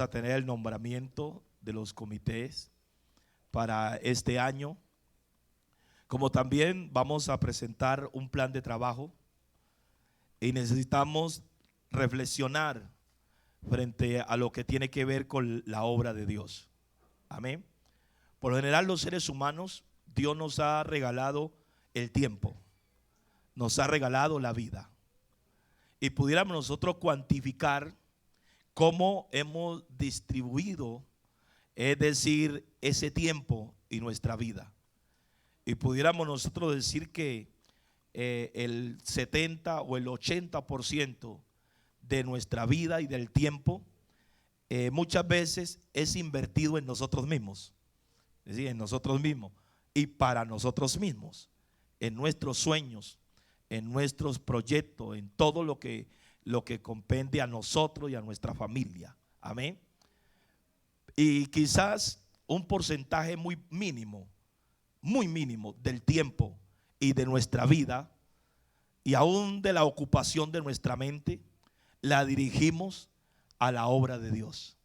A tener el nombramiento de los comités para este año, como también vamos a presentar un plan de trabajo y necesitamos reflexionar frente a lo que tiene que ver con la obra de Dios. Amén. Por lo general, los seres humanos, Dios nos ha regalado el tiempo, nos ha regalado la vida, y pudiéramos nosotros cuantificar cómo hemos distribuido, es decir, ese tiempo y nuestra vida. Y pudiéramos nosotros decir que el 70 o el 80% de nuestra vida y del tiempo muchas veces es invertido en nosotros mismos. Es decir, en nosotros mismos y para nosotros mismos, en nuestros sueños, en nuestros proyectos, en todo lo que compende a nosotros y a nuestra familia. Amén. Y quizás un porcentaje muy mínimo del tiempo y de nuestra vida y aún de la ocupación de nuestra mente la dirigimos a la obra de Dios.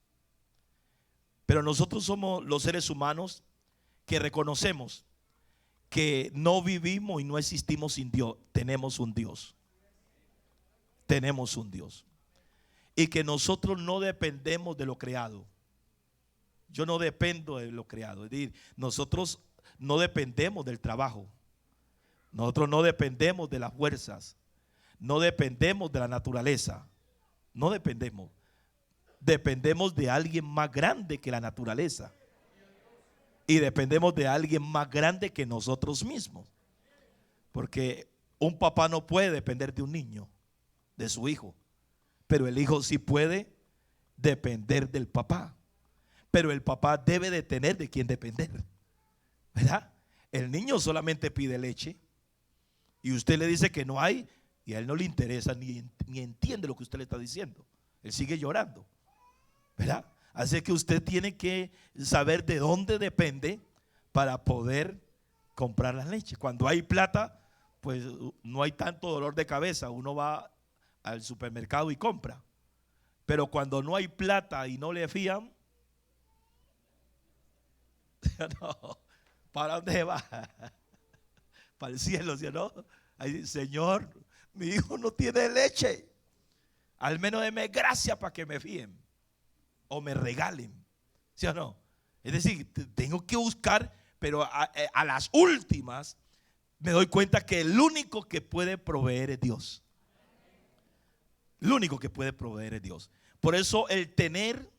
Pero nosotros somos los seres humanos que reconocemos que no vivimos y no existimos sin Dios. Tenemos un Dios. Tenemos un Dios. Y que nosotros no dependemos de lo creado. Yo no dependo de lo creado. Es decir, nosotros no dependemos del trabajo. Nosotros no dependemos de las fuerzas. No dependemos de la naturaleza. No dependemos. Dependemos de alguien más grande que la naturaleza. Y dependemos de alguien más grande que nosotros mismos. Porque un papá no puede depender de un niño, de su hijo, pero el hijo sí puede depender del papá. Pero el papá debe de tener de quién depender, ¿verdad? El niño solamente pide leche y usted le dice que no hay y a él no le interesa ni entiende lo que usted le está diciendo. Él sigue llorando, ¿verdad? Así que usted tiene que saber de dónde depende para poder comprar la leche. Cuando hay plata, pues no hay tanto dolor de cabeza. Uno va al supermercado y compra. Pero cuando no hay plata y no le fían, no, ¿para dónde va? Para el cielo, ¿sí o no? Ahí, Señor, mi hijo no tiene leche. Al menos deme gracia para que me fíen o me regalen, ¿sí o no? Es decir, tengo que buscar, pero a las últimas me doy cuenta que el único que puede proveer es Dios. El único que puede proveer es Dios. Por eso el tener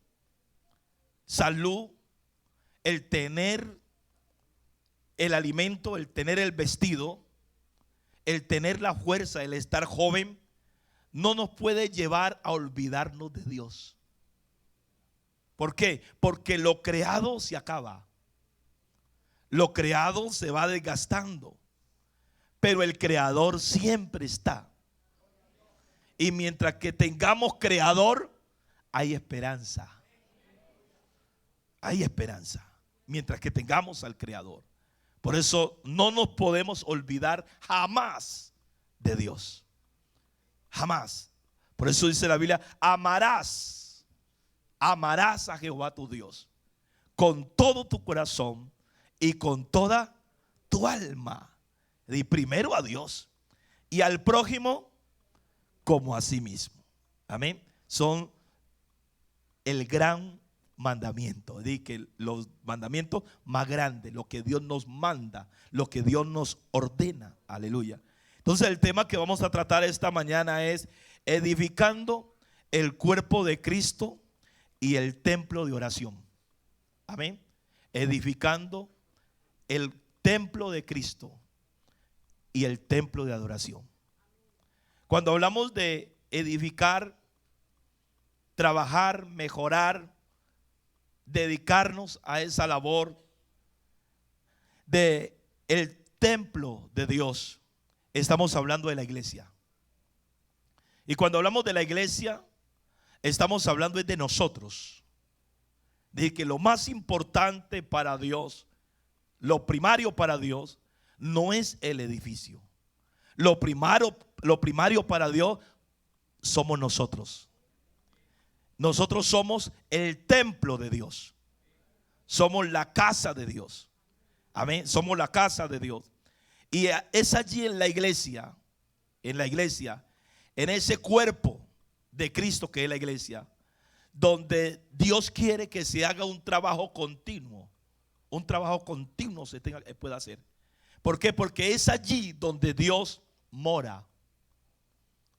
salud, el tener el alimento, el tener el vestido, el tener la fuerza, el estar joven, no nos puede llevar a olvidarnos de Dios. ¿Por qué? Porque lo creado se acaba. Lo creado se va desgastando. Pero el creador siempre está. Y mientras que tengamos creador, hay esperanza. Hay esperanza. Mientras que tengamos al creador. Por eso no nos podemos olvidar jamás de Dios. Jamás. Por eso dice la Biblia, amarás a Jehová tu Dios con todo tu corazón y con toda tu alma. Y primero a Dios y al prójimo como a sí mismo. Amén. Son el gran mandamiento. Dice que los mandamientos más grandes, lo que Dios nos manda, lo que Dios nos ordena. Aleluya. Entonces el tema que vamos a tratar esta mañana es edificando el cuerpo de Cristo y el templo de oración. Amén. Edificando el templo de Cristo y el templo de adoración. Cuando hablamos de edificar, trabajar, mejorar, dedicarnos a esa labor de el templo de Dios, estamos hablando de la iglesia. Y cuando hablamos de la iglesia, estamos hablando de nosotros. De que lo más importante para Dios, lo primario para Dios, no es el edificio. Lo primario para Dios somos nosotros. Nosotros somos el templo de Dios. Somos la casa de Dios. Amén. Somos la casa de Dios. Y es allí en la iglesia, en ese cuerpo de Cristo que es la iglesia, donde Dios quiere que se haga un trabajo continuo. Un trabajo continuo se puede hacer. ¿Por qué? Porque es allí donde Dios mora.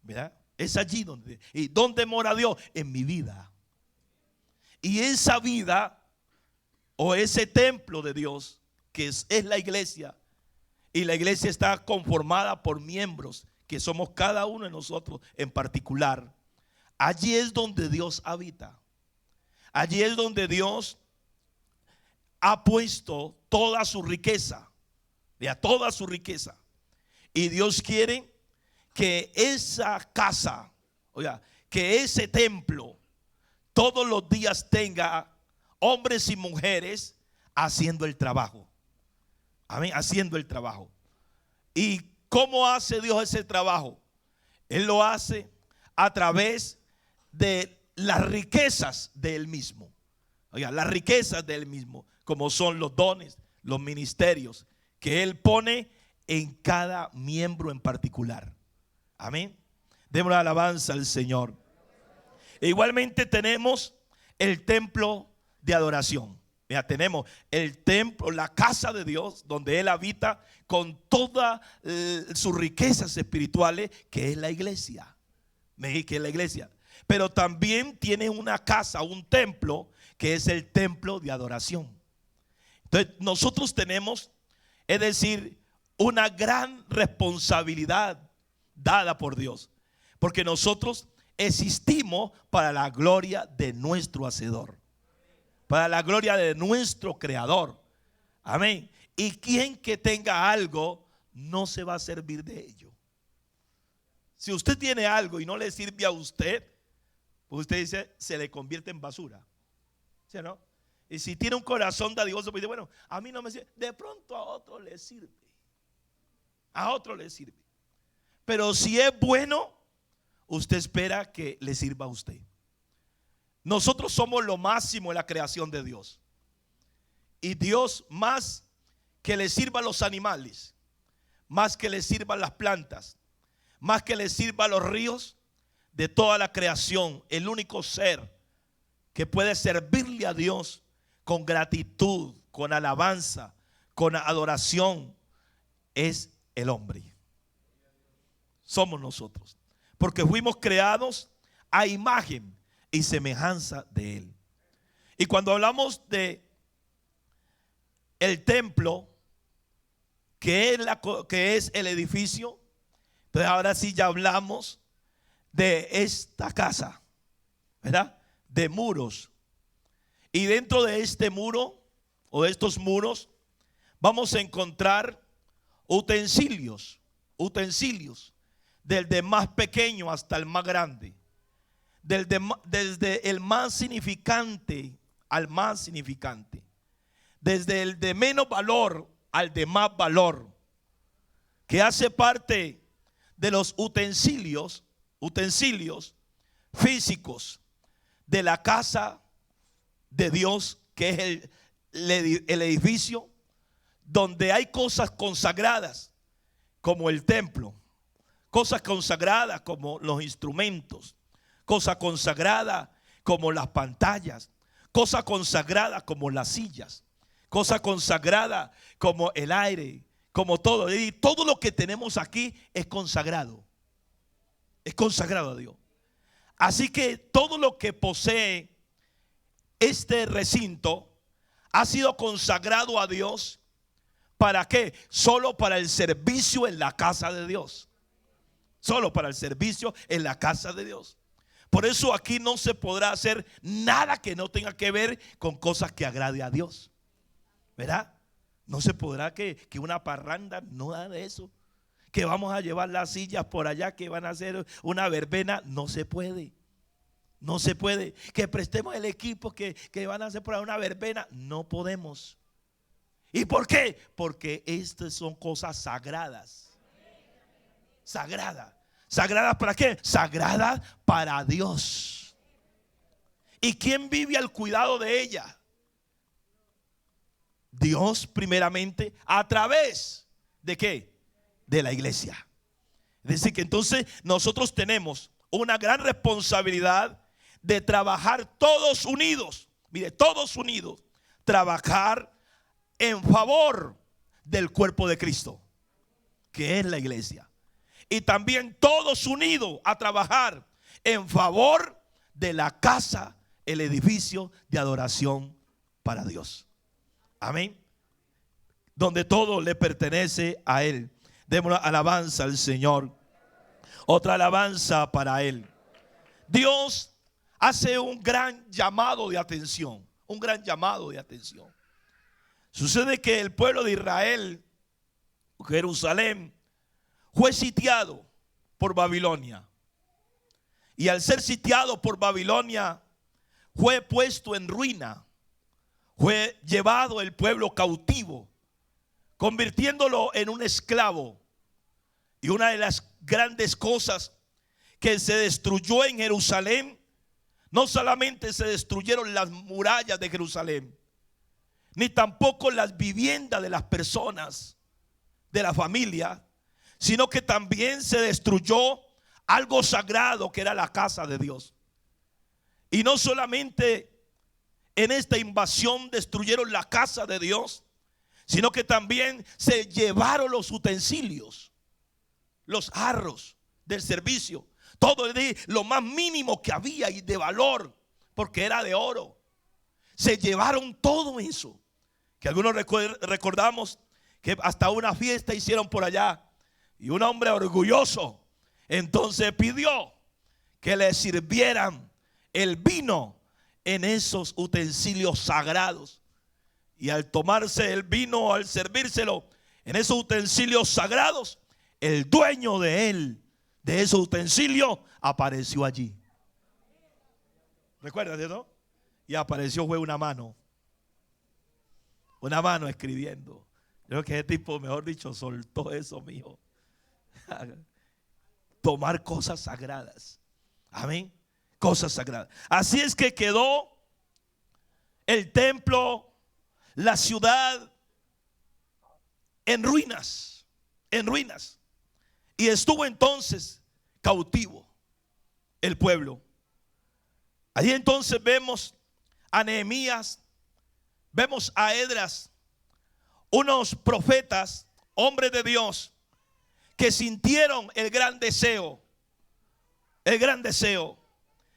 ¿Verdad? Es allí donde. ¿Y dónde mora Dios? En mi vida. Y esa vida o ese templo de Dios que es la iglesia. Y la iglesia está conformada por miembros que somos cada uno de nosotros en particular. Allí es donde Dios habita. Allí es donde Dios ha puesto toda su riqueza. Toda su riqueza. Y Dios quiere que esa casa, oiga, que ese templo todos los días tenga hombres y mujeres haciendo el trabajo. Amén, haciendo el trabajo. ¿Y cómo hace Dios ese trabajo? Él lo hace a través de las riquezas de Él mismo. Oiga, las riquezas de Él mismo, como son los dones, los ministerios que Él pone en cada miembro en particular. Amén. Demos la alabanza al Señor. E igualmente tenemos el templo de adoración. Mira, tenemos el templo, la casa de Dios, donde Él habita con todas sus riquezas espirituales, que es la iglesia. Que es la iglesia. Pero también tiene una casa, un templo, que es el templo de adoración. Entonces nosotros tenemos, es decir, una gran responsabilidad dada por Dios, porque nosotros existimos para la gloria de nuestro Hacedor, para la gloria de nuestro Creador. Amén. Y quien que tenga algo no se va a servir de ello. Si usted tiene algo y no le sirve a usted, pues usted dice, se le convierte en basura. ¿Sí o no? Y si tiene un corazón dadivoso, pues dice, bueno, a mí no me sirve. De pronto a otro le sirve. A otro le sirve. Pero si es bueno, usted espera que le sirva a usted. Nosotros somos lo máximo en la creación de Dios. Y Dios, más que le sirva a los animales, más que le sirvan las plantas, más que le sirva a los ríos, de toda la creación, el único ser que puede servirle a Dios con gratitud, con alabanza, con adoración, es el hombre. Somos nosotros, porque fuimos creados a imagen y semejanza de Él. Y cuando hablamos de el templo, que es el edificio, entonces ahora sí ya hablamos de esta casa, ¿verdad? De muros. Y dentro de este muro o de estos muros vamos a encontrar utensilios, desde más pequeño hasta el más grande, desde el más significante al más significante, desde el de menos valor al de más valor, que hace parte de los utensilios físicos de la casa de Dios, que es el edificio donde hay cosas consagradas como el templo, cosas consagradas como los instrumentos, cosas consagradas como las pantallas, cosas consagradas como las sillas, cosas consagradas como el aire, como todo. Y todo lo que tenemos aquí es consagrado a Dios. Así que todo lo que posee este recinto ha sido consagrado a Dios. ¿Para qué? Solo para el servicio en la casa de Dios. Solo para el servicio en la casa de Dios. Por eso aquí no se podrá hacer nada que no tenga que ver con cosas que agrade a Dios, ¿verdad? No se podrá que una parranda, no da de eso. Que vamos a llevar las sillas por allá, que van a hacer una verbena. No se puede. No se puede. Que prestemos el equipo que van a hacer por ahí una verbena. No podemos. ¿Y por qué? Porque estas son cosas sagradas. Sagradas. ¿Sagradas para qué? Sagradas para Dios. ¿Y quién vive al cuidado de ella? Dios primeramente, a través ¿de qué? De la iglesia. Es decir, que entonces nosotros tenemos una gran responsabilidad de trabajar todos unidos. Mire, todos unidos, trabajar en favor del cuerpo de Cristo, que es la iglesia. Y también todos unidos a trabajar en favor de la casa, el edificio de adoración para Dios. Amén. Donde todo le pertenece a Él. Demos alabanza al Señor. Otra alabanza para Él. Dios hace un gran llamado de atención. Un gran llamado de atención. Sucede que el pueblo de Israel, Jerusalén, fue sitiado por Babilonia. Y al ser sitiado por Babilonia, fue puesto en ruina. Fue llevado el pueblo cautivo, convirtiéndolo en un esclavo. Y una de las grandes cosas que se destruyó en Jerusalén, no solamente se destruyeron las murallas de Jerusalén, ni tampoco las viviendas de las personas, de la familia, sino que también se destruyó algo sagrado que era la casa de Dios. Y no solamente en esta invasión destruyeron la casa de Dios, sino que también se llevaron los utensilios, los jarros del servicio, todo de lo más mínimo que había y de valor, porque era de oro. Se llevaron todo eso, que algunos recordamos que hasta una fiesta hicieron por allá, y un hombre orgulloso entonces pidió que le sirvieran el vino en esos utensilios sagrados. Y al tomarse el vino, al servírselo en esos utensilios sagrados, el dueño de él, de esos utensilios, apareció allí. ¿Recuerdas, no? Y apareció fue una mano escribiendo. Creo que ese tipo, mejor dicho, soltó eso, mijo. Tomar cosas sagradas. Amén. Cosas sagradas. Así es que quedó el templo, la ciudad en ruinas, en ruinas. Y estuvo entonces cautivo el pueblo. Allí entonces vemos a Nehemías, vemos a Esdras, unos profetas, hombres de Dios, que sintieron el gran deseo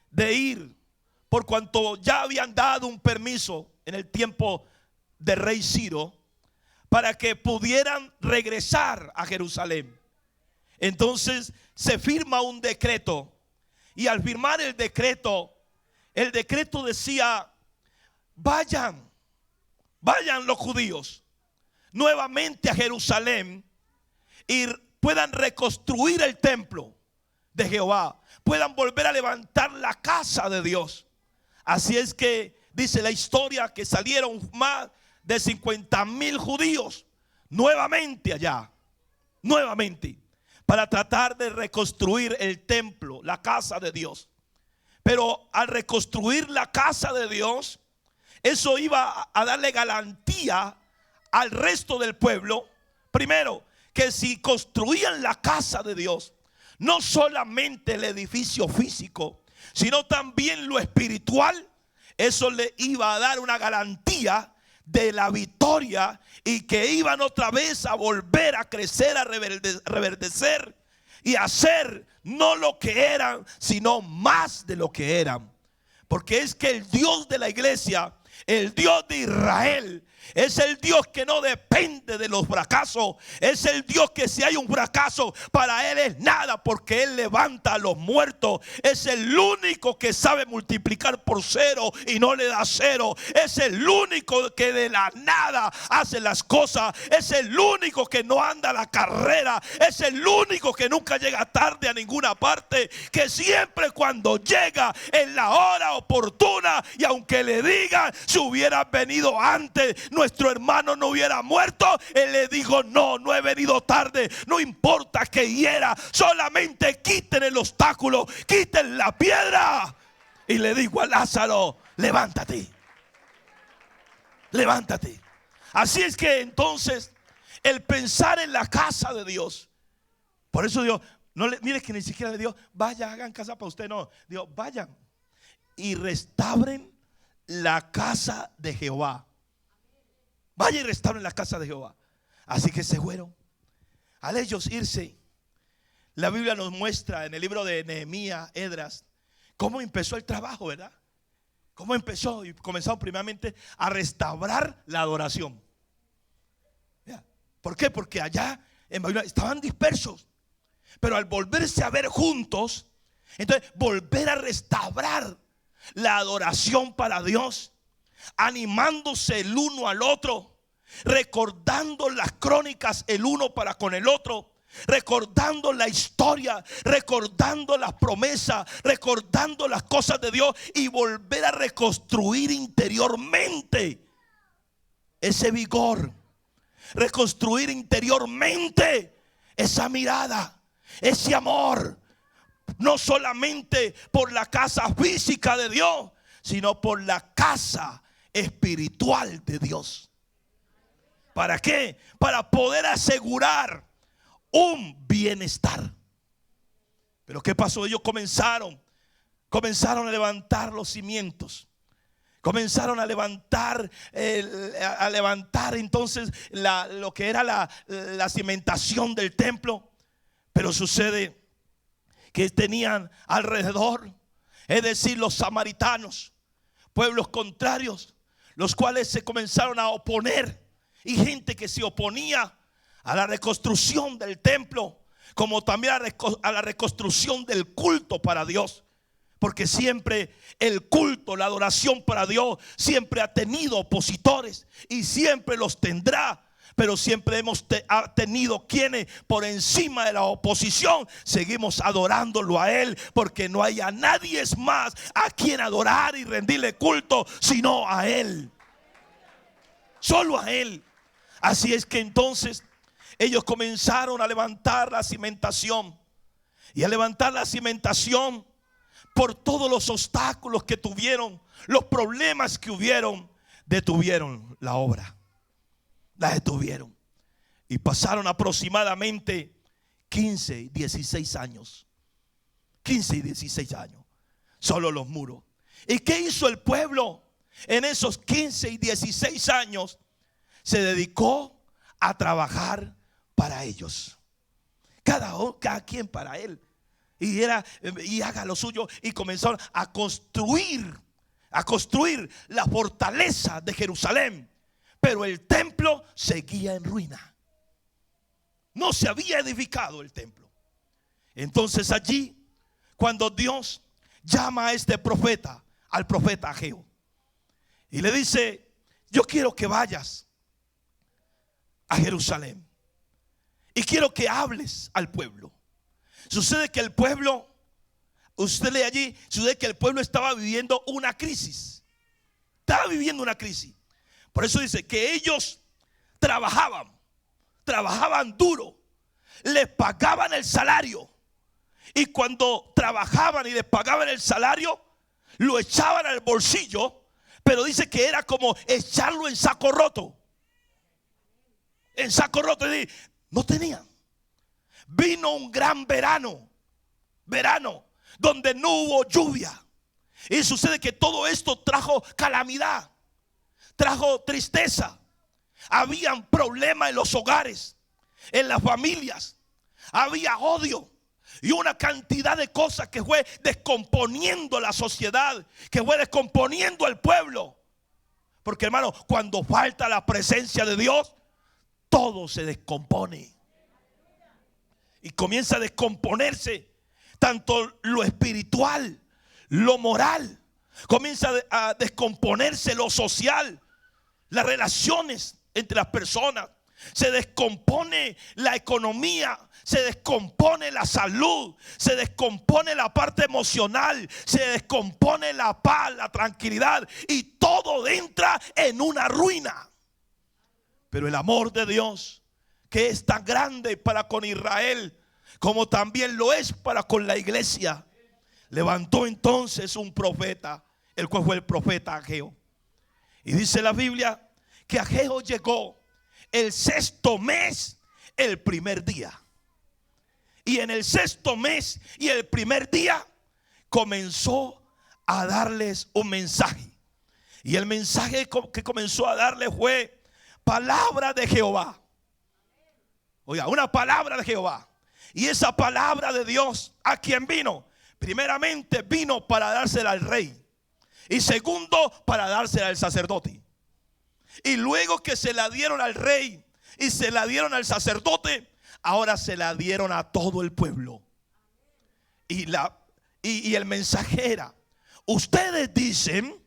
de ir, por cuanto ya habían dado un permiso en el tiempo del rey Ciro, para que pudieran regresar a Jerusalén. Entonces se firma un decreto, y al firmar el decreto decía: vayan los judíos nuevamente a Jerusalén y puedan reconstruir el templo de Jehová, puedan volver a levantar la casa de Dios. Así es que dice la historia que salieron más de 50,000 judíos nuevamente allá, nuevamente, para tratar de reconstruir el templo, la casa de Dios. Pero al reconstruir la casa de Dios, eso iba a darle garantía al resto del pueblo. Primero, que si construían la casa de Dios, no solamente el edificio físico, sino también lo espiritual, eso le iba a dar una garantía de la victoria, y que iban otra vez a volver a crecer, a reverdecer y a ser no lo que eran, sino más de lo que eran. Porque es que el Dios de la iglesia, el Dios de Israel, es el Dios que no depende de los fracasos. Es el Dios que si hay un fracaso, para Él es nada, porque Él levanta a los muertos. Es el único que sabe multiplicar por cero y no le da cero. Es el único que de la nada hace las cosas. Es el único que no anda la carrera. Es el único que nunca llega tarde a ninguna parte, que siempre cuando llega en la hora oportuna, y aunque le digan si hubiera venido antes, nuestro hermano no hubiera muerto, él le dijo: no he venido tarde, no importa que hiera, solamente quiten el obstáculo, quiten la piedra. y le dijo a Lázaro: levántate, levántate. Así es que entonces el pensar en la casa de Dios, por eso Dios, no le, mire que ni siquiera le dijo: vaya, hagan casa para usted. No, dijo: vayan y restauren la casa de Jehová. Vaya y restauren la casa de Jehová. Así que se fueron. Al ellos irse, la Biblia nos muestra en el libro de Nehemías, Esdras, cómo empezó el trabajo, ¿verdad? Cómo empezó, y comenzaron primeramente a restaurar la adoración. ¿Por qué? Porque allá en Babilonia estaban dispersos, pero al volverse a ver juntos, entonces volver a restaurar la adoración para Dios, animándose el uno al otro, recordando las crónicas el uno para con el otro, recordando la historia, recordando las promesas, recordando las cosas de Dios, y volver a reconstruir interiormente ese vigor, reconstruir interiormente esa mirada, ese amor, no solamente por la casa física de Dios, sino por la casa espiritual de Dios. ¿Para qué? Para poder asegurar un bienestar. Pero ¿qué pasó? Ellos comenzaron a levantar los cimientos. Comenzaron a levantar entonces lo que era la cimentación del templo. Pero sucede que tenían alrededor, es decir, los samaritanos, pueblos contrarios, los cuales se comenzaron a oponer, y gente que se oponía a la reconstrucción del templo, como también a la reconstrucción del culto para Dios. Porque siempre el culto, la adoración para Dios, siempre ha tenido opositores y siempre los tendrá. Pero siempre hemos tenido quienes por encima de la oposición seguimos adorándolo a Él, porque no hay a nadie más a quien adorar y rendirle culto sino a Él. Solo a Él. Así es que entonces ellos comenzaron a levantar la cimentación. Y a levantar la cimentación, por todos los obstáculos que tuvieron, los problemas que hubieron, detuvieron la obra. La detuvieron. Y pasaron aproximadamente 15, 16 años. 15 y 16 años. Solo los muros. ¿Y qué hizo el pueblo en esos 15 y 16 años? Se dedicó a trabajar para ellos. Cada quien para él. Y haga lo suyo. Y comenzaron a construir la fortaleza de Jerusalén. Pero el templo seguía en ruina. No se había edificado el templo. Entonces allí, cuando Dios llama a este profeta, al profeta Ageo, y le dice: yo quiero que vayas a Jerusalén y quiero que hables al pueblo. Sucede que el pueblo, usted lee allí, sucede que el pueblo estaba viviendo una crisis. Estaba viviendo una crisis. Por eso dice que ellos trabajaban duro, les pagaban el salario, y cuando trabajaban y les pagaban el salario, lo echaban al bolsillo, pero dice que era como echarlo en saco roto. En saco roto, y no tenían. Vino un gran verano donde no hubo lluvia, y sucede que todo esto trajo calamidad, trajo tristeza. Habían problemas en los hogares, en las familias. Había odio y una cantidad de cosas que fue descomponiendo la sociedad, que fue descomponiendo el pueblo. Porque, hermano, cuando falta la presencia de Dios, todo se descompone. Y comienza a descomponerse tanto lo espiritual, lo moral. Comienza a descomponerse lo social, las relaciones entre las personas. Se descompone la economía, se descompone la salud, se descompone la parte emocional, se descompone la paz, la tranquilidad, y todo entra en una ruina. Pero el amor de Dios, que es tan grande para con Israel, como también lo es para con la iglesia, levantó entonces un profeta, el cual fue el profeta Ageo. Y dice la Biblia que Ageo llegó el sexto mes, el primer día. Y en el sexto mes y el primer día comenzó a darles un mensaje. Y el mensaje que comenzó a darles fue palabra de Jehová. Oiga, una palabra de Jehová. Y esa palabra de Dios, ¿a quién vino? Primeramente vino para dársela al rey. Y segundo, para dársela al sacerdote. Y luego que se la dieron al rey y se la dieron al sacerdote, ahora se la dieron a todo el pueblo. Y el mensaje era: ustedes dicen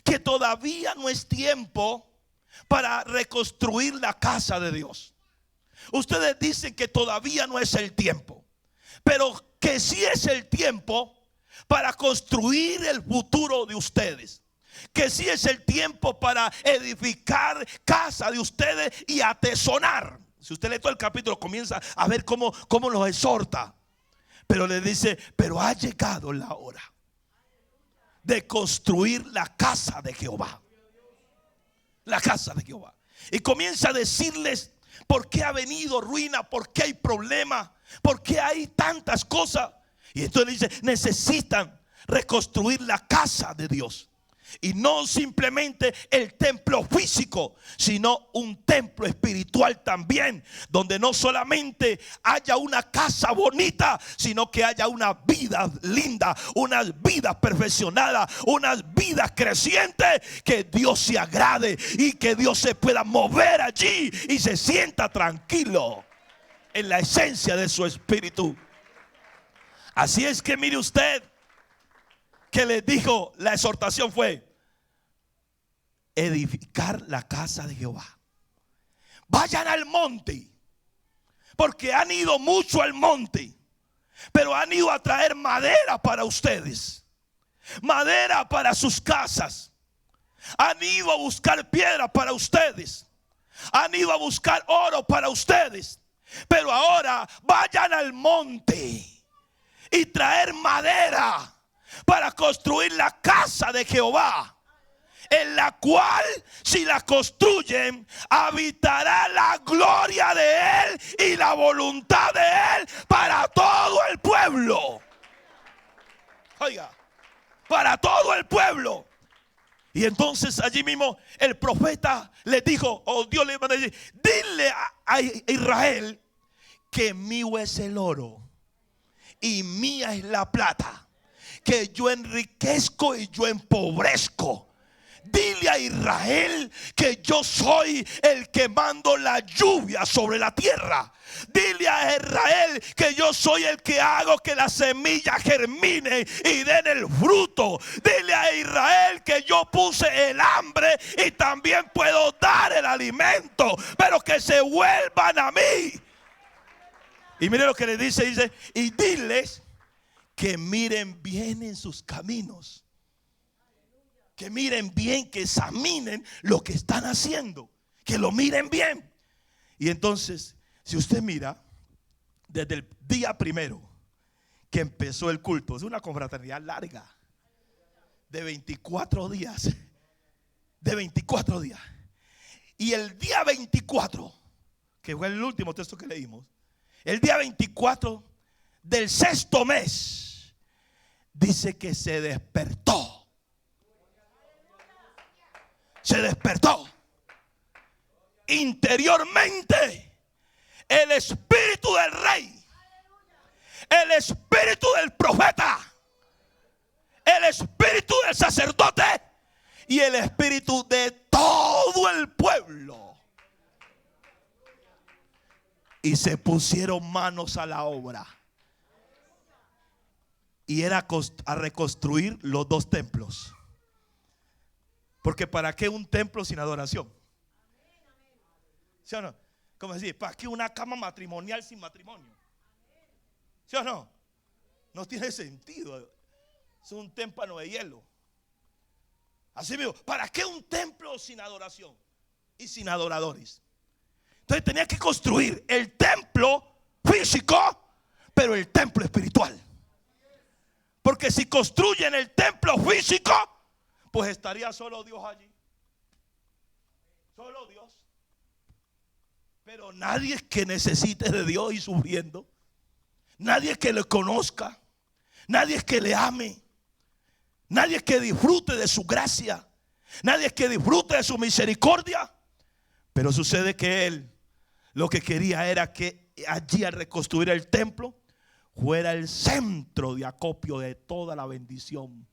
que todavía no es tiempo para reconstruir la casa de Dios. Ustedes dicen que todavía no es el tiempo, pero que sí es el tiempo para construir el futuro de ustedes. Que sí es el tiempo para edificar casa de ustedes y atesorar. Si usted lee todo el capítulo, comienza a ver cómo los exhorta. Pero le dice: pero ha llegado la hora de construir la casa de Jehová. La casa de Jehová. Y comienza a decirles por qué ha venido ruina, por qué hay problemas, por qué hay tantas cosas. Y entonces dice: necesitan reconstruir la casa de Dios. Y no simplemente el templo físico, sino un templo espiritual también, donde no solamente haya una casa bonita, sino que haya una vida linda, unas vidas perfeccionadas, unas vidas crecientes, que Dios se agrade y que Dios se pueda mover allí y se sienta tranquilo en la esencia de su espíritu. Así es que mire usted, que les dijo, la exhortación fue: edificar la casa de Jehová. Vayan al monte, porque han ido mucho al monte, pero han ido a traer madera para ustedes, madera para sus casas. Han ido a buscar piedra para ustedes, han ido a buscar oro para ustedes, pero ahora vayan al monte y traer madera para construir la casa de Jehová, en la cual, si la construyen, habitará la gloria de Él y la voluntad de Él para todo el pueblo. Oiga, para todo el pueblo. Y entonces allí mismo el profeta le dijo, o Dios le mandó a decir: dile a Israel que mío es el oro y mía es la plata, que yo enriquezco y yo empobrezco. Dile a Israel que yo soy el que mando la lluvia sobre la tierra. Dile a Israel que yo soy el que hago que la semilla germine y den el fruto. Dile a Israel que yo puse el hambre y también puedo dar el alimento, pero que se vuelvan a mí. Y mire lo que le dice: y diles que miren bien en sus caminos, que miren bien, que examinen lo que están haciendo, que lo miren bien. Y entonces, si usted mira, desde el día primero que empezó el culto, es una confraternidad larga, de 24 días, de 24 días. Y el día 24, que fue el último texto que leímos, el día 24 del sexto mes, dice que se despertó. Se despertó interiormente el espíritu del rey, el espíritu del profeta, el espíritu del sacerdote y el espíritu de todo el pueblo. Y se pusieron manos a la obra. Y era a reconstruir los dos templos. Porque ¿para qué un templo sin adoración? ¿Sí o no? ¿Cómo decir? ¿Para qué una cama matrimonial sin matrimonio? ¿Sí o no? No tiene sentido. Es un témpano de hielo. Así mismo, ¿para qué un templo sin adoración y sin adoradores? Entonces tenía que construir el templo físico, pero el templo espiritual. Porque si construyen el templo físico, pues estaría solo Dios allí. Solo Dios. Pero nadie es que necesite de Dios y sufriendo. Nadie es que le conozca. Nadie es que le ame. Nadie es que disfrute de su gracia. Nadie es que disfrute de su misericordia. Pero sucede que él lo que quería era que allí, al reconstruir el templo, fuera el centro de acopio de toda la bendición,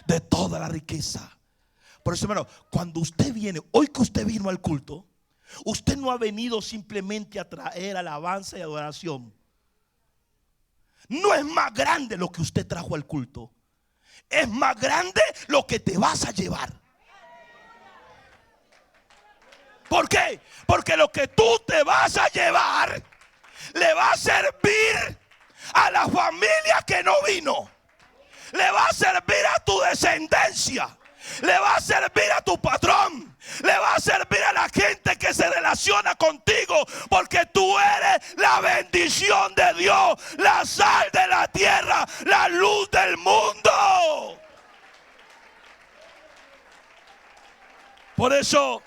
de toda la riqueza. Por eso, hermano, cuando usted viene, hoy que usted vino al culto, usted no ha venido simplemente a traer alabanza y adoración. No es más grande lo que usted trajo al culto. Es más grande lo que te vas a llevar. ¿Por qué? Porque lo que tú te vas a llevar le va a servir a la familia que no vino. Le va a servir a tu descendencia. Le va a servir a tu patrón. Le va a servir a la gente que se relaciona contigo. Porque tú eres la bendición de Dios, la sal de la tierra, la luz del mundo. Por eso,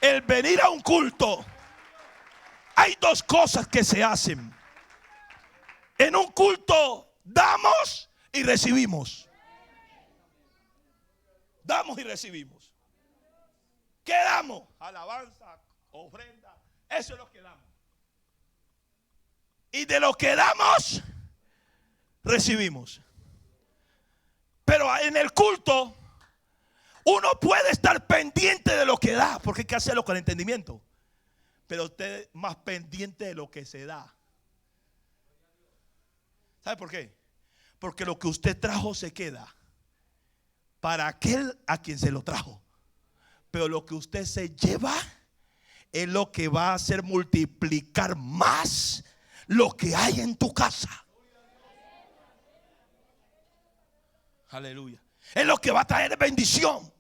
el venir a un culto, hay dos cosas que se hacen. En un culto damos y recibimos. Damos y recibimos. ¿Qué damos? Alabanza, ofrenda. Eso es lo que damos. Y de lo que damos, recibimos. Pero en el culto, uno puede estar pendiente de lo que da, porque hay que hacerlo con entendimiento. Pero usted es más pendiente de lo que se da. ¿Sabe por qué? Porque lo que usted trajo se queda para aquel a quien se lo trajo. Pero lo que usted se lleva es lo que va a hacer multiplicar más lo que hay en tu casa. Aleluya. Es lo que va a traer bendición.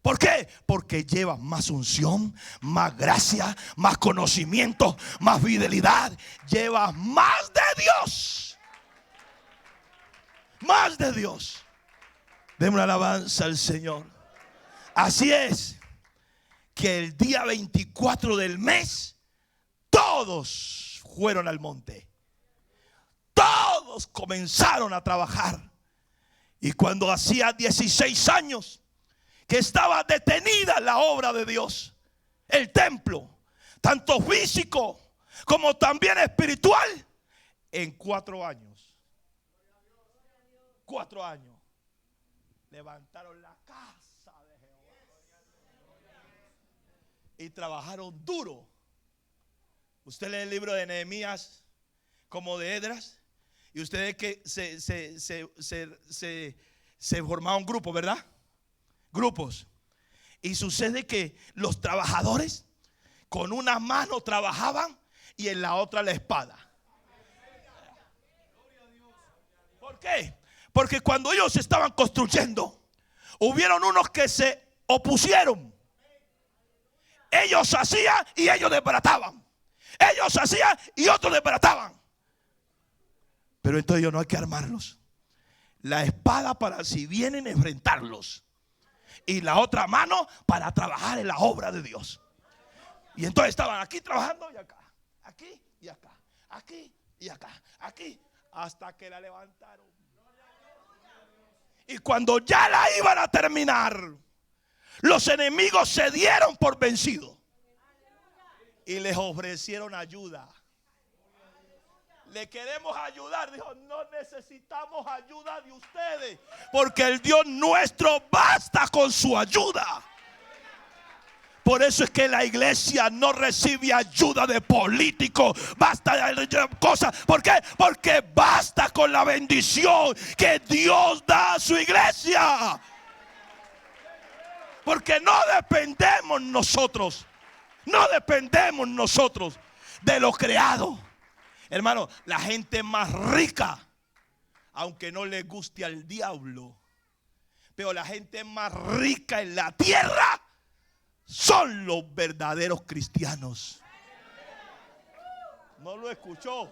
¿Por qué? Porque llevas más unción, más gracia, más conocimiento, más fidelidad. Llevas más de Dios. Más de Dios. Demos una alabanza al Señor. Así es que el día 24 del mes todos fueron al monte. Todos comenzaron a trabajar. Y cuando hacía 16 años que estaba detenida la obra de Dios, el templo, tanto físico como también espiritual, en 4 años, 4 años, levantaron la casa de Jehová y trabajaron duro. Usted lee el libro de Nehemías como de Esdras, y ustedes que se formaron grupos, ¿verdad? Grupos. Y sucede que los trabajadores con una mano trabajaban y en la otra la espada. ¿Por qué? Porque cuando ellos estaban construyendo, hubieron unos que se opusieron. Ellos hacían y ellos desbarataban. Ellos hacían y otros desbarataban. Pero entonces ellos no hay que armarlos. La espada para si vienen a enfrentarlos, y la otra mano para trabajar en la obra de Dios. Y entonces estaban aquí trabajando y acá, aquí y acá, aquí y acá, aquí, hasta que la levantaron. Y cuando ya la iban a terminar, los enemigos se dieron por vencidos y les ofrecieron ayuda. Le queremos ayudar. Dijo, no necesitamos ayuda de ustedes, porque el Dios nuestro basta con su ayuda. Por eso es que la iglesia no recibe ayuda de políticos, basta de cosas. ¿Por qué? Porque basta con la bendición que Dios da a su iglesia. Porque no dependemos nosotros de lo creado. Hermano, la gente más rica, aunque no le guste al diablo, pero la gente más rica en la tierra son los verdaderos cristianos. ¿No lo escuchó?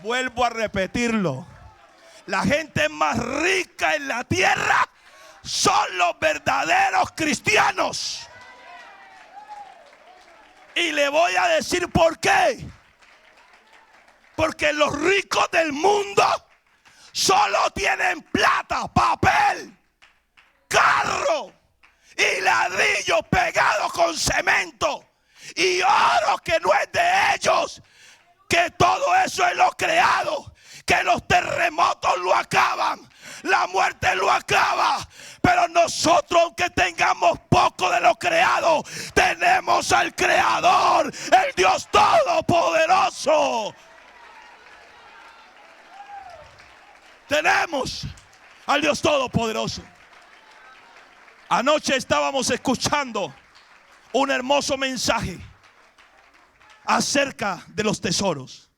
Vuelvo a repetirlo. La gente más rica en la tierra son los verdaderos cristianos. Y le voy a decir por qué. Porque los ricos del mundo solo tienen plata, papel, carro y ladrillos pegados con cemento y oro que no es de ellos. Que todo eso es lo creado. Que los terremotos lo acaban, la muerte lo acaba. Pero nosotros, aunque tengamos poco de lo creado, tenemos al Creador, el Dios Todopoderoso. Tenemos al Dios Todopoderoso. Anoche estábamos escuchando un hermoso mensaje acerca de los tesoros.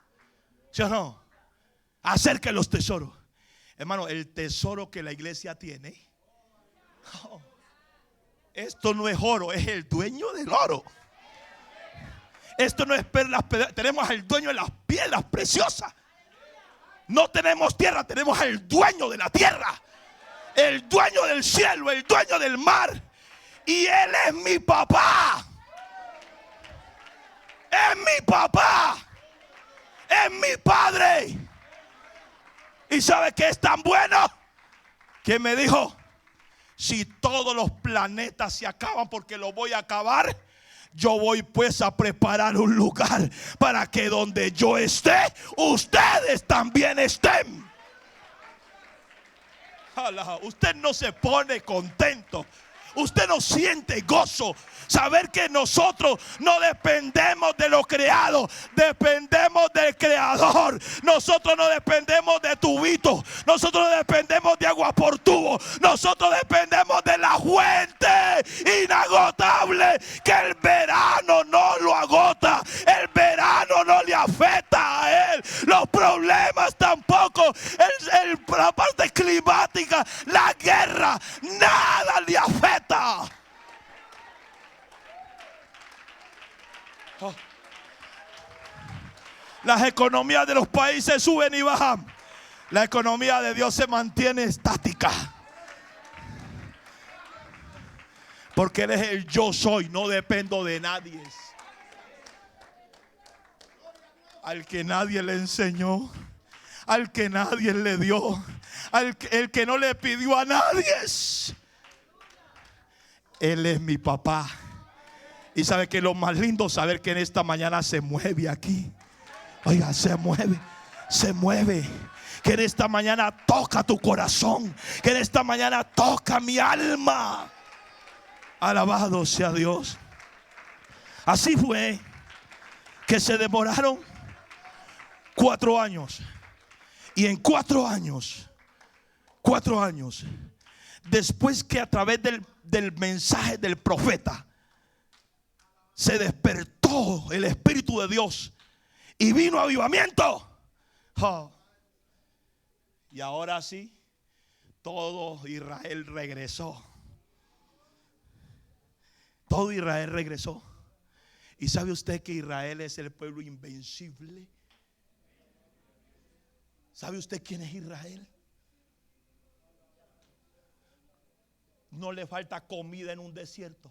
¿Sí o no? Acerca de los tesoros. Hermano, el tesoro que la iglesia tiene, esto no es oro, es el dueño del oro. Esto no es perlas, tenemos al dueño de las piedras preciosas. No tenemos tierra, tenemos al dueño de la tierra, el dueño del cielo, el dueño del mar. Y Él es mi papá. Es mi papá. Es mi padre. ¿Y sabe qué es tan bueno? Que me dijo: si todos los planetas se acaban, porque lo voy a acabar, yo voy pues a preparar un lugar para que donde yo esté, ustedes también estén. Usted no se pone contento, usted no siente gozo. Saber que nosotros no dependemos de lo creado, dependemos del Creador. Nosotros no dependemos de tubito, nosotros no dependemos de agua por tubo, nosotros dependemos de la fuente inagotable, que el verano no lo agota, el verano no le afecta a Él, los problemas tampoco, la parte climática, la guerra, nada le afecta. Las economías de los países suben y bajan. La economía de Dios se mantiene estática. Porque Él es el yo soy, no dependo de nadie. Al que nadie le enseñó, al que nadie le dio, el que no le pidió a nadie. Él es mi papá. Y sabe que lo más lindo, saber que en esta mañana se mueve aquí. Oiga, se mueve. Que en esta mañana toca tu corazón, que en esta mañana toca mi alma. Alabado sea Dios. Así fue que se demoraron 4 años. Y en 4 años, después que a través del mensaje del profeta se despertó el Espíritu de Dios y vino avivamiento. Y ahora sí, todo Israel regresó. Todo Israel regresó. ¿Y sabe usted que Israel es el pueblo invencible? ¿Sabe usted quién es Israel? No le falta comida en un desierto.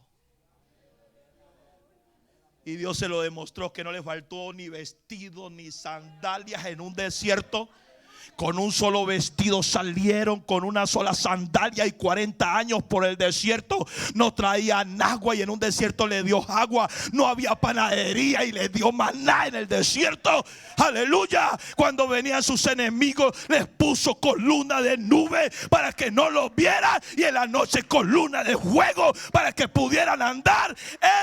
Y Dios se lo demostró, que no le faltó ni vestido ni sandalias en un desierto. Con un solo vestido salieron, con una sola sandalia, y 40 años por el desierto. No traían agua y en un desierto le dio agua. No había panadería y le dio maná en el desierto. Aleluya. Cuando venían sus enemigos, les puso columna de nube para que no los vieran, y en la noche columna de fuego para que pudieran andar.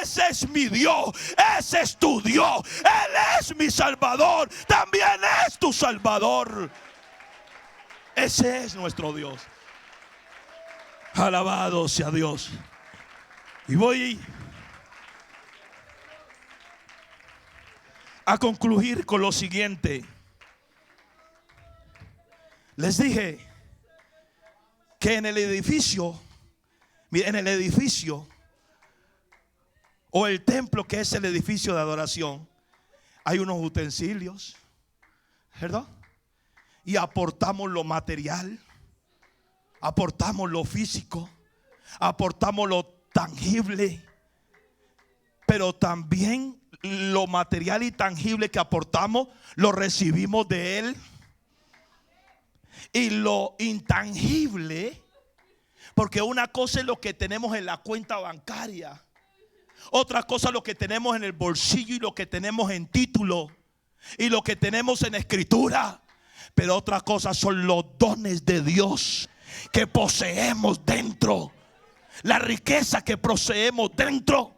Ese es mi Dios, ese es tu Dios. Él es mi Salvador, también es tu Salvador. Ese es nuestro Dios. Alabado sea Dios. Y voy a concluir con lo siguiente. Les dije que en el edificio, o el templo, que es el edificio de adoración, hay unos utensilios, ¿verdad? y aportamos lo material, aportamos lo físico, aportamos lo tangible, pero también lo material y tangible que aportamos lo recibimos de Él. Y lo intangible, porque una cosa es lo que tenemos en la cuenta bancaria, otra cosa es lo que tenemos en el bolsillo y lo que tenemos en título y lo que tenemos en escritura, pero otra cosa son los dones de Dios que poseemos dentro, la riqueza que poseemos dentro.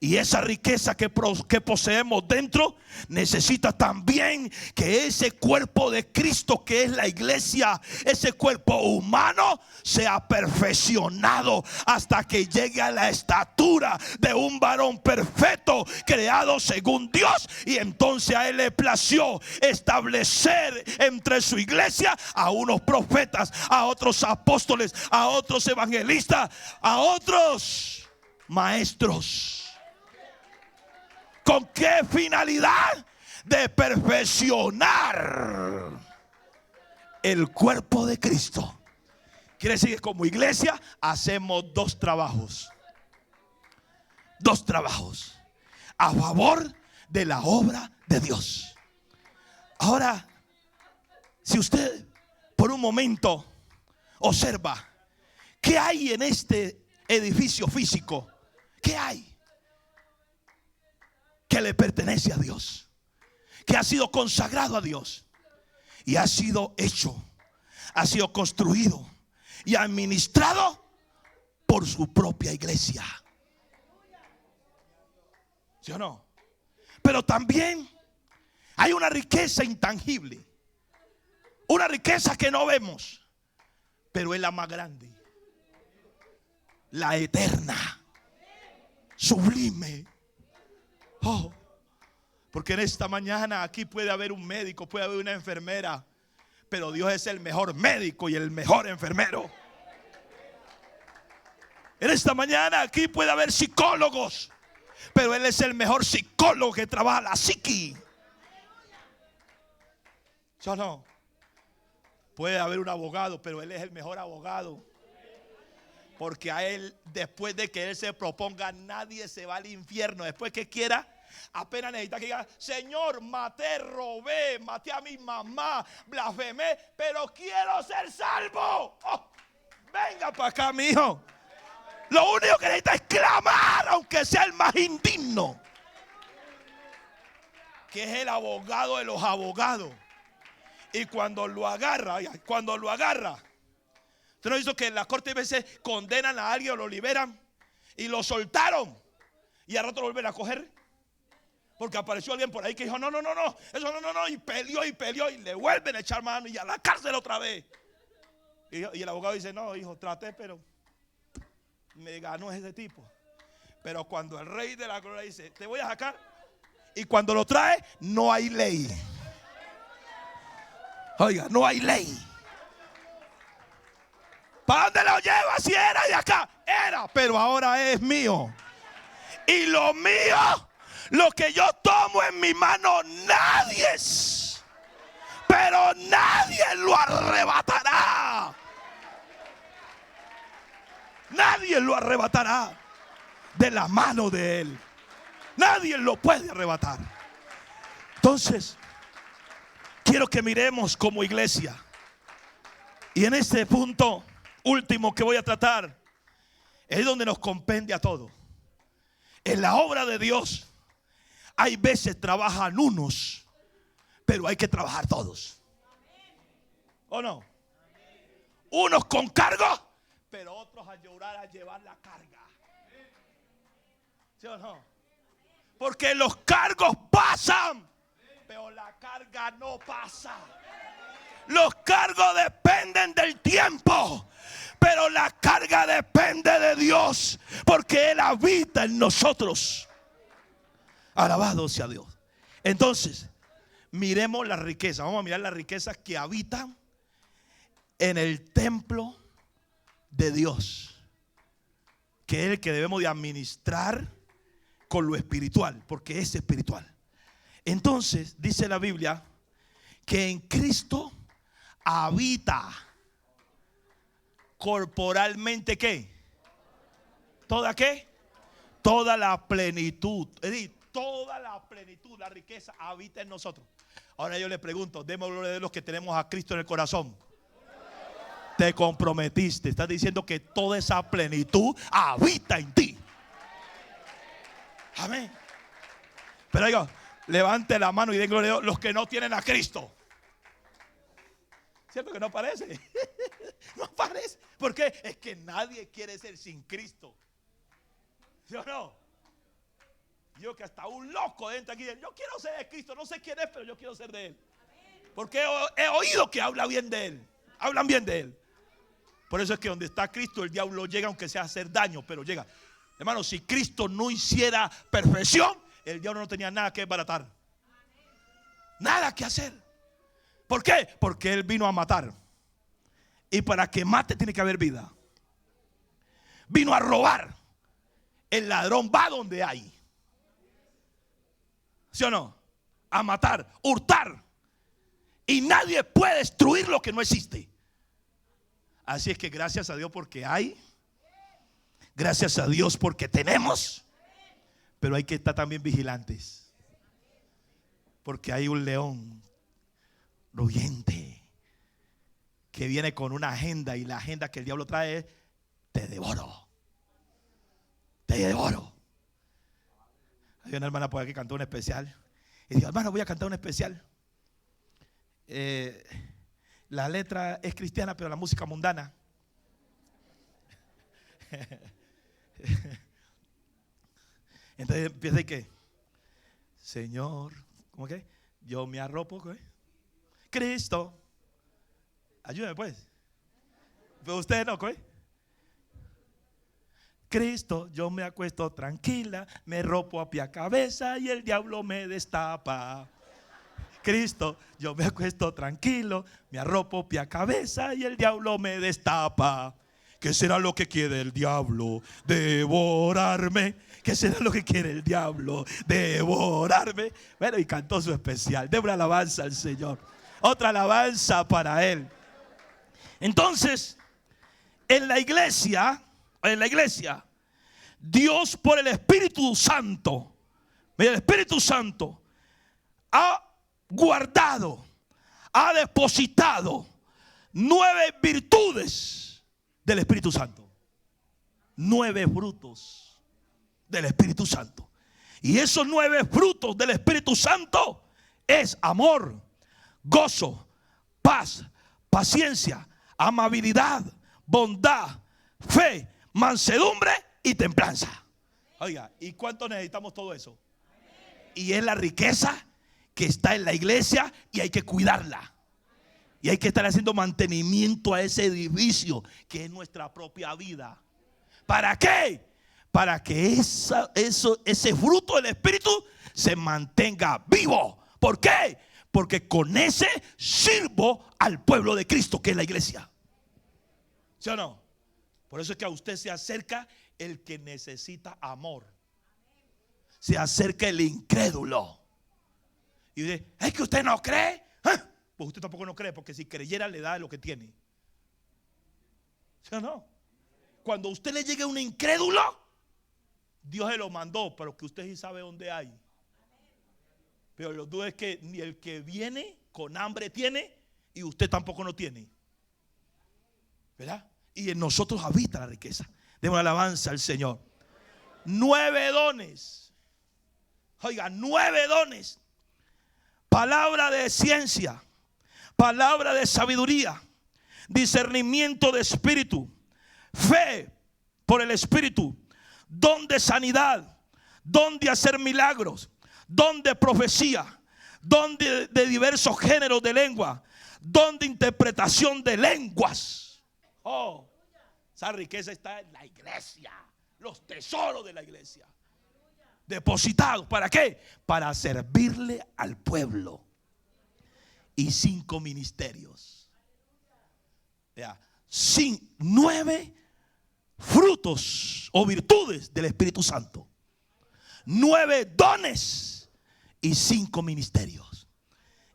Y esa riqueza que poseemos dentro necesita también que ese cuerpo de Cristo, que es la iglesia, ese cuerpo humano, sea perfeccionado hasta que llegue a la estatura de un varón perfecto, creado según Dios. Y entonces a Él le plació establecer entre su iglesia a unos profetas, a otros apóstoles, a otros evangelistas, a otros maestros. ¿Con qué finalidad? De perfeccionar el cuerpo de Cristo. Quiere decir que como iglesia hacemos dos trabajos a favor de la obra de Dios. Ahora, si usted por un momento observa qué hay en este edificio físico, ¿qué hay? Que le pertenece a Dios, que ha sido consagrado a Dios y ha sido hecho, ha sido construido y administrado por su propia iglesia. ¿Sí o no? Pero también hay una riqueza intangible, una riqueza que no vemos, pero es la más grande, la eterna, sublime. Oh, porque en esta mañana aquí puede haber un médico, puede haber una enfermera, pero Dios es el mejor médico y el mejor enfermero. En esta mañana aquí puede haber psicólogos, pero Él es el mejor psicólogo que trabaja la psiqui. ¿Sí no? Puede haber un abogado, pero Él es el mejor abogado. Porque a Él, después de que Él se proponga, nadie se va al infierno. Después que quiera, apenas necesita que diga: Señor, maté, robé, maté a mi mamá, blasfemé, pero quiero ser salvo. Oh, venga para acá, mi hijo. Lo único que necesita es clamar, aunque sea el más indigno, que es el abogado de los abogados. Y cuando lo agarra, ¿usted no hizo que en la corte a veces condenan a alguien o lo liberan y lo soltaron y al rato lo vuelven a coger? Porque apareció alguien por ahí que dijo: no, eso no, y peleó y le vuelven a echar mano y a la cárcel otra vez. Y el abogado dice: no, hijo, traté, pero me ganó ese tipo. Pero cuando el Rey de la Gloria dice: te voy a sacar, y cuando lo trae, no hay ley. Oiga, no hay ley. ¿Para dónde lo lleva? Si era de acá, era, pero ahora es mío. Y lo mío, lo que yo tomo en mi mano, nadie pero nadie lo arrebatará. Nadie lo arrebatará de la mano de Él. Nadie lo puede arrebatar. Entonces, quiero que miremos como iglesia. Y en este punto último que voy a tratar, es donde nos compende a todos. En la obra de Dios hay veces trabajan unos, pero hay que trabajar todos. ¿O no? Unos con cargo, pero otros a llorar, a llevar la carga. ¿Sí o no? Porque los cargos pasan, pero la carga no pasa. Los cargos dependen del tiempo, pero la carga depende de Dios, porque Él habita en nosotros. Alabado sea Dios. Entonces, miremos la riqueza. Vamos a mirar las riquezas que habitan en el templo de Dios, que es el que debemos de administrar con lo espiritual, porque es espiritual. Entonces, dice la Biblia que en Cristo habita corporalmente, ¿qué? ¿Toda qué? Toda la plenitud. Es decir, toda la plenitud, la riqueza habita en nosotros. Ahora yo le pregunto, demos gloria a los que tenemos a Cristo en el corazón. Te comprometiste, estás diciendo que toda esa plenitud habita en ti. Amén. Pero digo, levante la mano y den gloria a Dios los que no tienen a Cristo. ¿Cierto que no parece? No parece. ¿Por qué? Es que nadie quiere ser sin Cristo. ¿Sí o no? Yo que hasta un loco entra aquí. Yo quiero ser de Cristo. No sé quién es, pero yo quiero ser de Él. Porque he oído que habla bien de Él. Hablan bien de Él. Por eso es que donde está Cristo el diablo llega, aunque sea a hacer daño, pero llega. Hermano, si Cristo no hiciera perfección, el diablo no tenía nada que desbaratar. Nada que hacer. ¿Por qué? Porque Él vino a matar. Y para que mate tiene que haber vida. Vino a robar. El ladrón va donde hay. ¿Sí o no? A matar, hurtar. Y nadie puede destruir lo que no existe. Así es que gracias a Dios porque hay. Gracias a Dios porque tenemos. Pero hay que estar también vigilantes. Porque hay un león rugiente que viene con una agenda. Y la agenda que el diablo trae es: te devoro. Te devoro. Hay una hermana por aquí que cantó un especial. Y dijo: hermano, voy a cantar un especial. La letra es cristiana, pero la música mundana. Entonces empieza y que: Señor, ¿cómo que? Yo me arropo, ¿qué? Cristo, ayúdame pues. Pero ustedes no, ¿qué? Cristo, yo me acuesto tranquila, me ropo a pie a cabeza y el diablo me destapa. Cristo, yo me acuesto tranquilo, me arropo pie a cabeza y el diablo me destapa. ¿Qué será lo que quiere el diablo? Devorarme. ¿Qué será lo que quiere el diablo? Devorarme. Bueno, y cantó su especial. Dé una alabanza al Señor. Otra alabanza para Él. Entonces, en la iglesia, Dios por el Espíritu Santo, el Espíritu Santo ha guardado, ha depositado 9 virtudes del Espíritu Santo. 9 frutos del Espíritu Santo. Y esos 9 frutos del Espíritu Santo es amor, gozo, paz, paciencia, amabilidad, bondad, fe, mansedumbre y templanza. Oiga, ¿y cuánto necesitamos todo eso? Y es la riqueza que está en la iglesia y hay que cuidarla. Y hay que estar haciendo mantenimiento a ese edificio que es nuestra propia vida. ¿Para qué? Para que ese fruto del Espíritu se mantenga vivo. ¿Por qué? Porque con ese sirvo al pueblo de Cristo, que es la iglesia. ¿Sí o no? Por eso es que a usted se acerca el que necesita amor. Se acerca el incrédulo. Y dice: ¿es que usted no cree? ¿Ah? Pues usted tampoco no cree, porque si creyera le da lo que tiene. ¿Sí o no? Cuando a usted le llegue un incrédulo, Dios se lo mandó, pero que usted sí sabe dónde hay. Pero lo duro es que ni el que viene con hambre tiene, y usted tampoco no tiene. ¿Verdad? Y en nosotros habita la riqueza. Demos alabanza al Señor. 9 dones. Oiga, 9 dones. Palabra de ciencia, palabra de sabiduría, discernimiento de espíritu, fe por el Espíritu, don de sanidad, don de hacer milagros, don de profecía, don de diversos géneros de lengua, don de interpretación de lenguas. Oh, esa riqueza está en la iglesia, los tesoros de la iglesia. Depositados, ¿para qué? Para servirle al pueblo. Y 5 ministerios. Ya, 9 frutos o virtudes del Espíritu Santo, 9 dones y 5 ministerios.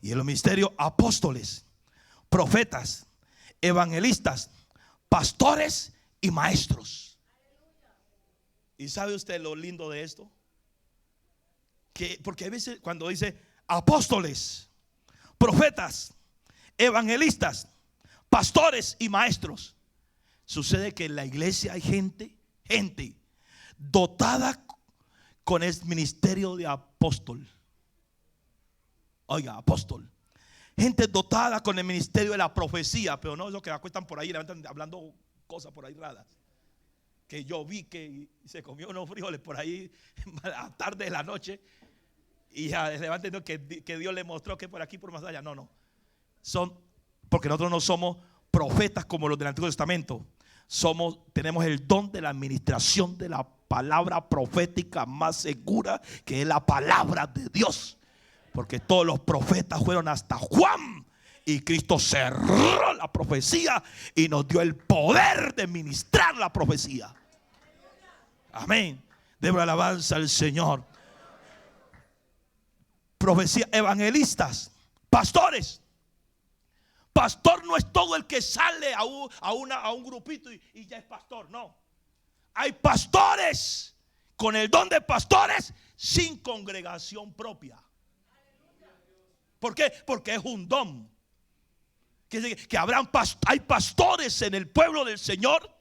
Y en los ministerios: apóstoles, profetas, evangelistas, pastores y maestros. ¿Y sabe usted lo lindo de esto? Que porque a veces cuando dice apóstoles, profetas, evangelistas, pastores y maestros, sucede que en la iglesia hay gente dotada con el ministerio de apóstol. Oiga, apóstol. Gente dotada con el ministerio de la profecía, pero no es lo que acuestan por ahí, levantan hablando cosas por ahí raras. Que yo vi que se comió unos frijoles por ahí a tarde de la noche y ya levanten que Dios le mostró que por aquí, por más allá. No. Porque nosotros no somos profetas como los del Antiguo Testamento. Tenemos el don de la administración de la palabra profética más segura, que es la palabra de Dios. Porque todos los profetas fueron hasta Juan, y Cristo cerró la profecía y nos dio el poder de ministrar la profecía. Amén. Debo alabanza al Señor. Profecía, evangelistas, pastores. Pastor no es todo el que sale a un grupito y ya es pastor. No. Hay pastores con el don de pastores sin congregación propia. ¿Por qué? Porque es un don. Que hay pastores en el pueblo del Señor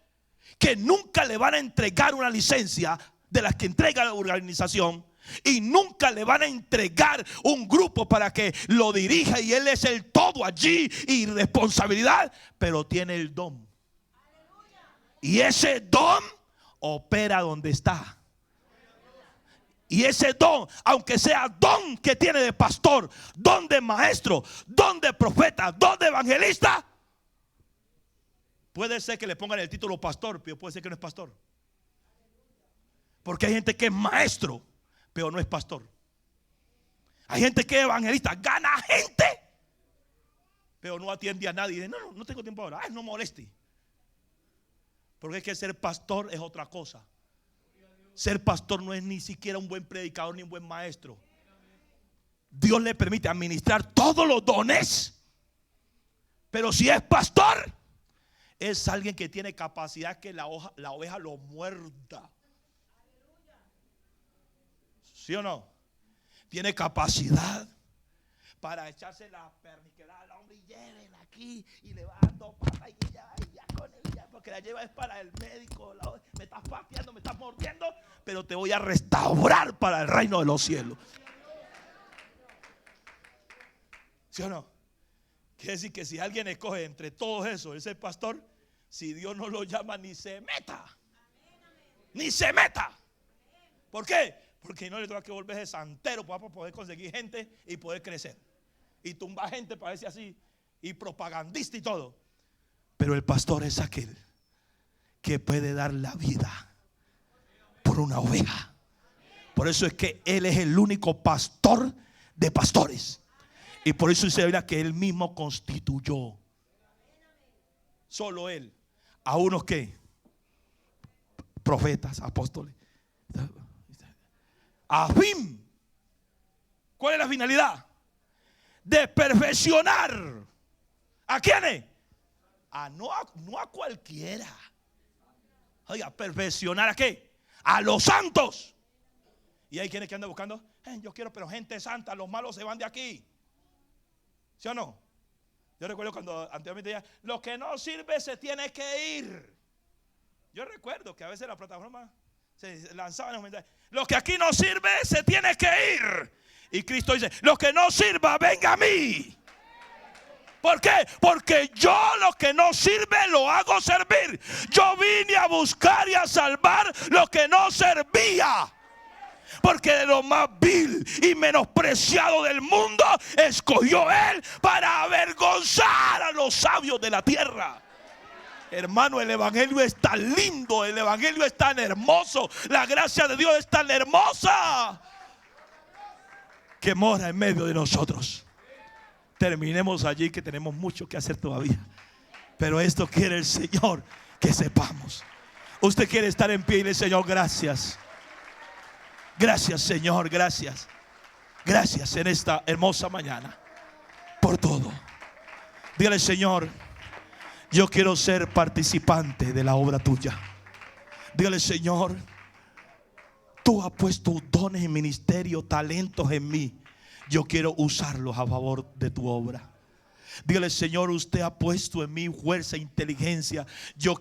que nunca le van a entregar una licencia de las que entrega la organización, y nunca le van a entregar un grupo para que lo dirija y él es el todo allí y responsabilidad, pero tiene el don. Y ese don opera donde está. Y ese don, aunque sea don que tiene de pastor, don de maestro, don de profeta, don de evangelista, puede ser que le pongan el título pastor, pero puede ser que no es pastor. Porque hay gente que es maestro, pero no es pastor. Hay gente que es evangelista, gana gente, pero no atiende a nadie. Dice, no tengo tiempo ahora. Ay, no moleste. Porque es que ser pastor es otra cosa. Ser pastor no es ni siquiera un buen predicador ni un buen maestro. Dios le permite administrar todos los dones, pero si es pastor, es alguien que tiene capacidad que la oveja lo muerda. ¿Sí o no? Tiene capacidad para echarse la perniquera al hombre y llévenla aquí y le va dando patas y ya con ella, porque la lleva es para el médico. Me estás pateando, me estás mordiendo, pero te voy a restaurar para el reino de los cielos. ¿Sí o no? Quiere decir que si alguien escoge entre todos esos, ese pastor, si Dios no lo llama, ni se meta. Ni se meta. ¿Por qué? Porque no le tengo que volverse santero para poder conseguir gente y poder crecer. Y tumbar gente, parece así, y propagandista y todo. Pero el pastor es aquel que puede dar la vida por una oveja. Por eso es que él es el único pastor de pastores. Y por eso dice la Biblia que él mismo constituyó, solo él, a unos que profetas, apóstoles, a fin. ¿Cuál es la finalidad? De perfeccionar. ¿A quiénes? No a cualquiera. Oiga, perfeccionar ¿a qué? A los santos. Y hay quienes que andan buscando, yo quiero, pero gente santa, los malos se van de aquí. ¿Sí o no? Yo recuerdo cuando anteriormente decía, lo que no sirve se tiene que ir. Yo recuerdo que a veces la plataforma se lanzaban los mensajes, lo que aquí no sirve se tiene que ir. Y Cristo dice, lo que no sirva, venga a mí. ¿Por qué? Porque yo lo que no sirve lo hago servir. Yo vine a buscar y a salvar lo que no servía. Porque de lo más vil y menospreciado del mundo escogió él para avergonzar a los sabios de la tierra. Hermano, el evangelio es tan lindo, el evangelio es tan hermoso, la gracia de Dios es tan hermosa que mora en medio de nosotros. Terminemos allí, que tenemos mucho que hacer todavía, pero esto quiere el Señor que sepamos. Usted quiere estar en pie y le dice, Señor, gracias. Gracias, Señor, gracias. Gracias en esta hermosa mañana por todo. Dígale, Señor, yo quiero ser participante de la obra tuya. Dígale, Señor, tú has puesto dones en ministerio, talentos en mí. Yo quiero usarlos a favor de tu obra. Dígale, Señor, usted ha puesto en mí fuerza e inteligencia. Yo